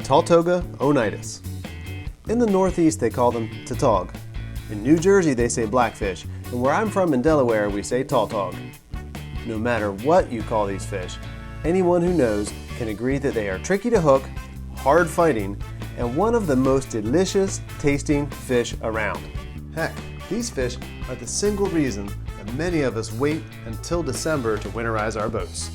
Tautoga onidis. In the Northeast they call them te-taug. In New Jersey they say blackfish, and where I'm from in Delaware we say tautog. No matter what you call these fish, anyone who knows can agree that they are tricky to hook, hard fighting, and one of the most delicious tasting fish around. Heck, these fish are the single reason that many of us wait until December to winterize our boats.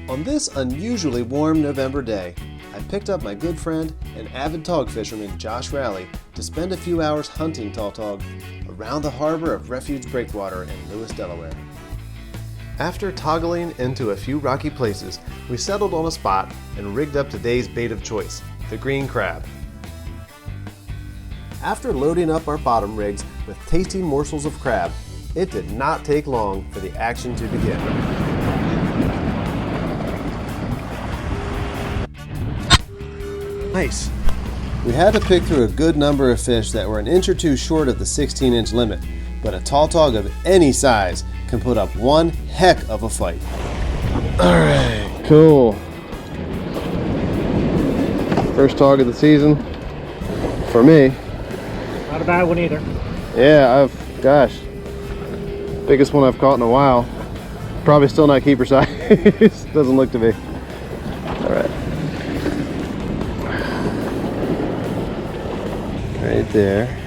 On this unusually warm November day, I picked up my good friend and avid taug fisherman Josh Rowley to spend a few hours hunting tautog around the harbor of Refuge Breakwater in Lewes, Delaware. After toggling into a few rocky places, we settled on a spot and rigged up today's bait of choice, the green crab. After loading up our bottom rigs with tasty morsels of crab, it did not take long for the action to begin. Nice. We had to pick through a good number of fish that were an inch or two short of the 16-inch limit, but a tautog of any size can put up one heck of a fight. All right, cool. First taug of the season for me. Not a bad one either. Yeah, gosh, biggest one I've caught in a while. Probably still not keeper size. Doesn't look to be. All right. Right there.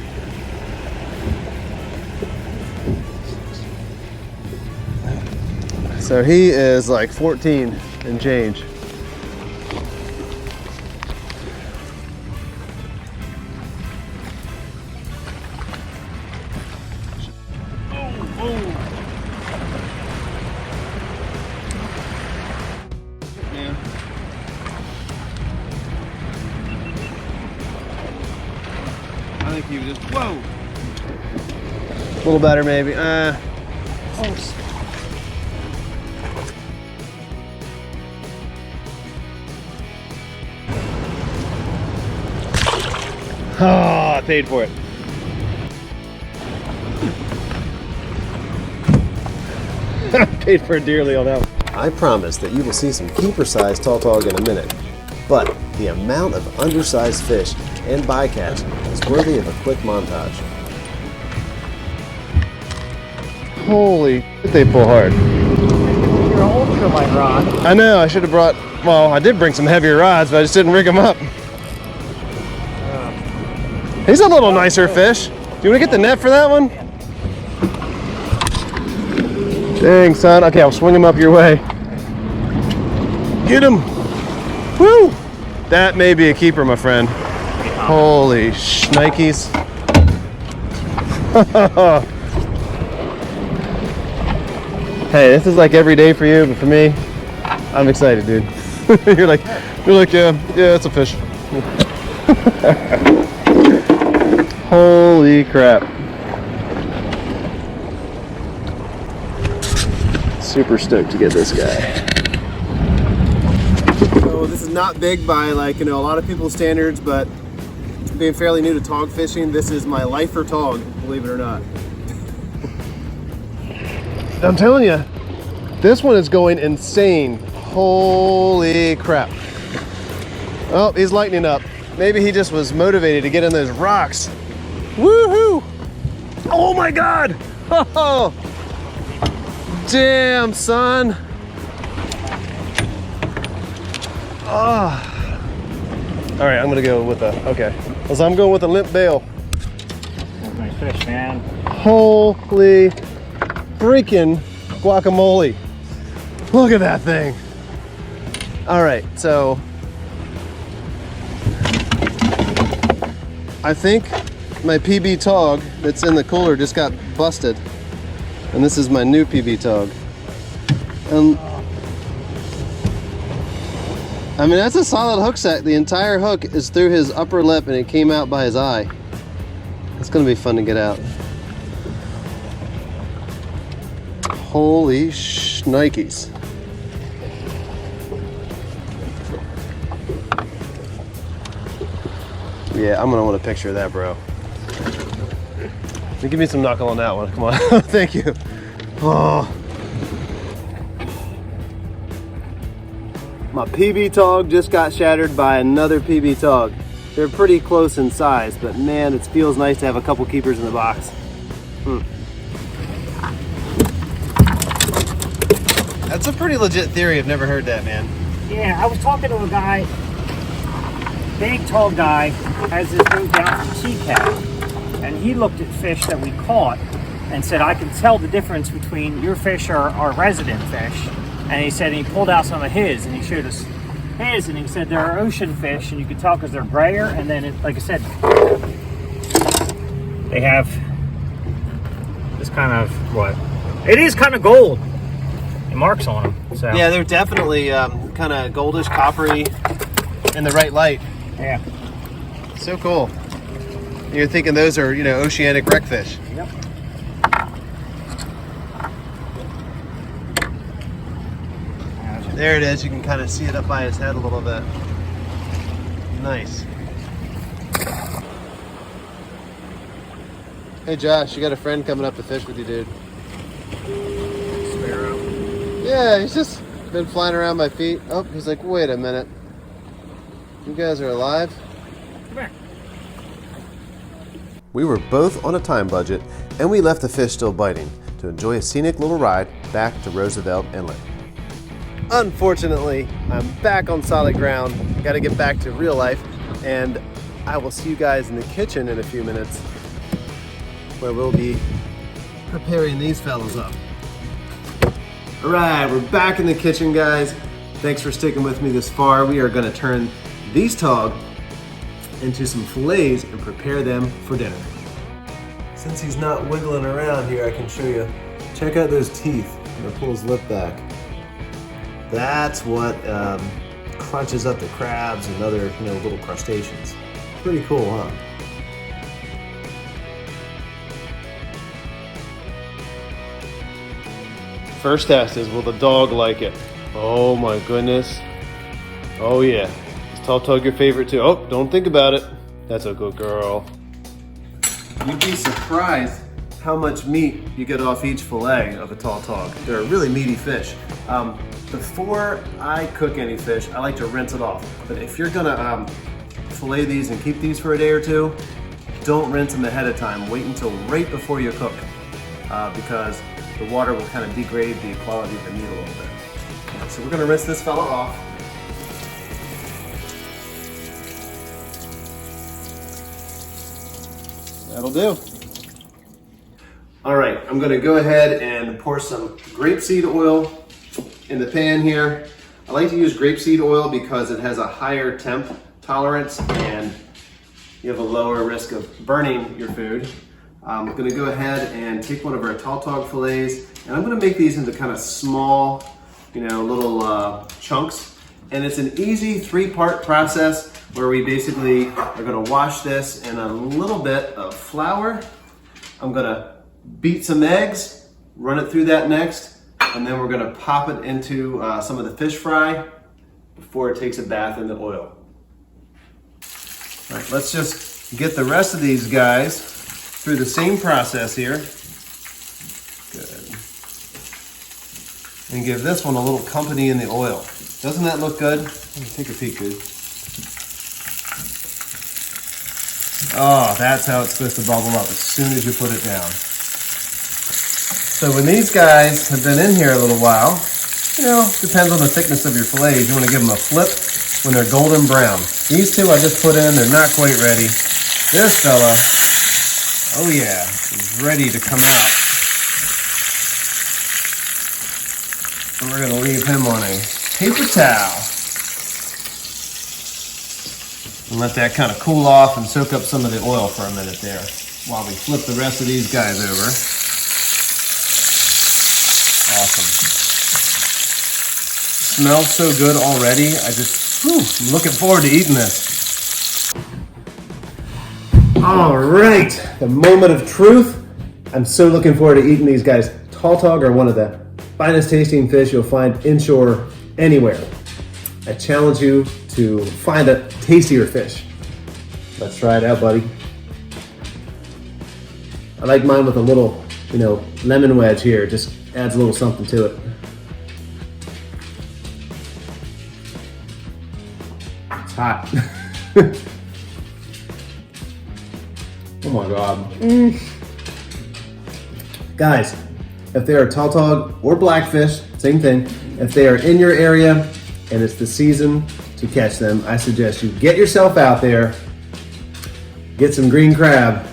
So he is like 14 and change. I think he was just, whoa! A little better maybe. Close. Oh, I paid for it. I paid for it dearly on that one. I promise that you will see some keeper-sized tautog in a minute, but the amount of undersized fish and bycatch is worthy of a quick montage. Holy, they pull hard. You're an ultralight rod. I know, I should have brought, well, I did bring some heavier rods, but I just didn't rig them up. He's a little nicer fish. Do you want to get the net for that one? Dang, son. Okay, I'll swing him up your way. Get him. Woo! That may be a keeper, my friend. Holy shnikes. Hey, this is like every day for you, but for me, I'm excited, dude. You're like, yeah, it's a fish. Holy crap. Super stoked to get this guy. So this is not big by a lot of people's standards, but being fairly new to taug fishing, this is my life for taug, believe it or not. I'm telling you, this one is going insane. Holy crap. Oh, he's lightening up. Maybe he just was motivated to get in those rocks. Woohoo! Oh my God! Oh, damn, son! Oh. All right, I'm gonna go with okay. So I'm going with a limp bail. That's a nice fish, man. Holy freaking guacamole! Look at that thing. All right, so I think my PB taug that's in the cooler just got busted, and this is my new PB taug. I mean, that's a solid hook set. The entire hook is through his upper lip and it came out by his eye. It's gonna be fun to get out. Holy shnikes. Yeah, I'm gonna want a picture of that, bro. Give me some knuckle on that one. Come on. Thank you. Oh. My PB Taug just got shattered by another PB Taug. They're pretty close in size, but man, it feels nice to have a couple keepers in the box. That's a pretty legit theory. I've never heard that, man. Yeah, I was talking to a guy, big tall guy, has his boat down to te-taug, and he looked at fish that we caught and said, I can tell the difference between your fish or our resident fish. And he said, and he pulled out some of his, and he showed us his, and he said there are ocean fish, and you can tell because they're grayer, and then, like I said, they have this kind of, what? It is kind of gold. The marks on them. So. Yeah, they're definitely kind of goldish, coppery, in the right light. Yeah. So cool. You're thinking those are, you know, oceanic wreckfish. Yep. There it is. You can kind of see it up by his head a little bit. Nice. Hey Josh, you got a friend coming up to fish with you, dude. Sparrow. Yeah, he's just been flying around my feet. Oh, he's like, wait a minute. You guys are alive? Come here. We were both on a time budget, and we left the fish still biting to enjoy a scenic little ride back to Roosevelt Inlet. Unfortunately, I'm back on solid ground. Got to get back to real life, and I will see you guys in the kitchen in a few minutes, where we'll be preparing these fellas up. All right, we're back in the kitchen, guys. Thanks for sticking with me this far. We are going to turn these taug into some fillets and prepare them for dinner. Since he's not wiggling around here, I can show you. Check out those teeth. I'm gonna pull his lip back. That's what crunches up the crabs and other, you know, little crustaceans. Pretty cool, huh? First test is, will the dog like it? Oh my goodness. Oh yeah. Is Tautog your favorite too? Oh, don't think about it. That's a good girl. You'd be surprised how much meat you get off each fillet of a tautog. They're a really meaty fish. Before I cook any fish, I like to rinse it off. But if you're gonna fillet these and keep these for a day or two, don't rinse them ahead of time. Wait until right before you cook, because the water will kind of degrade the quality of the meat a little bit. So we're gonna rinse this fella off. That'll do. All right, I'm gonna go ahead and pour some grapeseed oil in the pan here. I like to use grapeseed oil because it has a higher temp tolerance and you have a lower risk of burning your food. I'm gonna go ahead and take one of our tautog fillets, and I'm gonna make these into kind of small, you know, little chunks. And it's an easy 3-part process where we basically are gonna wash this in a little bit of flour. I'm gonna beat some eggs, run it through that next, and then we're gonna pop it into some of the fish fry before it takes a bath in the oil. All right, let's just get the rest of these guys through the same process here. Good. And give this one a little company in the oil. Doesn't that look good? Let me take a peek, dude. Oh, that's how it's supposed to bubble up as soon as you put it down. So when these guys have been in here a little while, you know, depends on the thickness of your fillets. You want to give them a flip when they're golden brown. These two I just put in, they're not quite ready. This fella, oh yeah, is ready to come out. And we're gonna leave him on a paper towel. And let that kind of cool off and soak up some of the oil for a minute there while we flip the rest of these guys over. Awesome. Smells so good already. I'm looking forward to eating this. All right, the moment of truth. I'm so looking forward to eating these guys. Tautog are one of the finest tasting fish you'll find inshore anywhere. I challenge you to find a tastier fish. Let's try it out, buddy. I like mine with a little, you know, lemon wedge here. Just adds a little something to it. It's hot. Oh my God. Guys, if they are tautog or blackfish, same thing. If they are in your area and it's the season to catch them, I suggest you get yourself out there, get some green crab,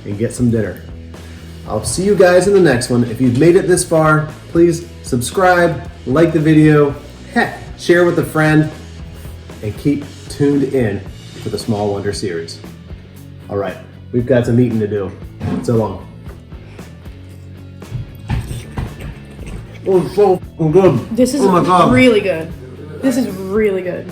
and get some dinner. I'll see you guys in the next one. If you've made it this far, please subscribe, like the video, heck, share with a friend, and keep tuned in for the Small Wonder series. All right, we've got some eating to do. So long. Oh, it's so good. This is Oh my God. really good. This is really good.